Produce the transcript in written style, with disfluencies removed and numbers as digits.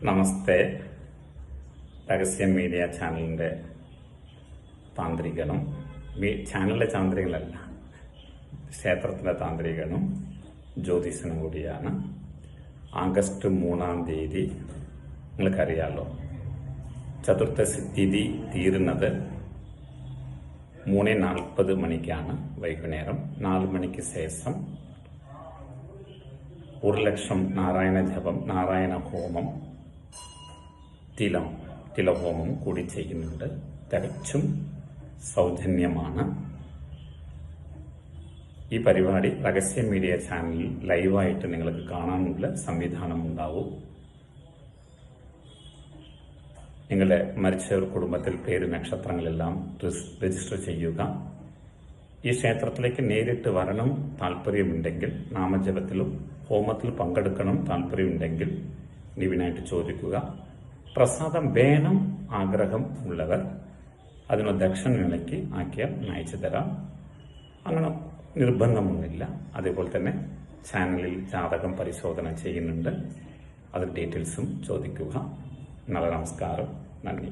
നമസ്തേ. രഹസ്യ മീഡിയ ചാനലിൻ്റെ താന്ത്രികനും ചാനലിലെ താന്ത്രികളല്ല, ക്ഷേത്രത്തിലെ താന്ത്രികനും ജ്യോതിഷനും കൂടിയാണ്. ആഗസ്റ്റ് 3 നിങ്ങൾക്കറിയാലോ, ചതുർത്ഥി തിഥി തീരുന്നത് 3:40 വൈകുന്നേരം 4 മണിക്ക് ശേഷം 1,00,000 നാരായണ ജപം, നാരായണ ഹോമം, തിലഹോമം കൂടി ചെയ്യുന്നുണ്ട്. തികച്ചും സൗജന്യമാണ്. ഈ പരിപാടി രഹസ്യ മീഡിയ ചാനലിൽ ലൈവായിട്ട് നിങ്ങൾക്ക് കാണാനുള്ള സംവിധാനം ഉണ്ടാവും. നിങ്ങളുടെ മരിച്ചവർ കുടുംബത്തിൽ പേര് നക്ഷത്രങ്ങളെല്ലാം രജിസ്റ്റർ ചെയ്യുക. ഈ ക്ഷേത്രത്തിലേക്ക് നേരിട്ട് വരണം താല്പര്യമുണ്ടെങ്കിൽ, നാമജപത്തിലും ഹോമത്തിൽ പങ്കെടുക്കണം താല്പര്യമുണ്ടെങ്കിൽ നിവിനായിട്ട് ചോദിക്കുക. പ്രസാദം വേണം ആഗ്രഹം ഉള്ളവർ അതിന് ദക്ഷിണ നിലയ്ക്ക് ആക്കിയാൽ അയച്ചു തരാം. അങ്ങനെ നിർബന്ധമൊന്നുമില്ല. അതേപോലെ തന്നെ ചാനലിൽ ജാതകം പരിശോധന ചെയ്യുന്നുണ്ട്. അത് ഡീറ്റെയിൽസും ചോദിക്കുക. നല്ല നമസ്കാരം, നന്ദി.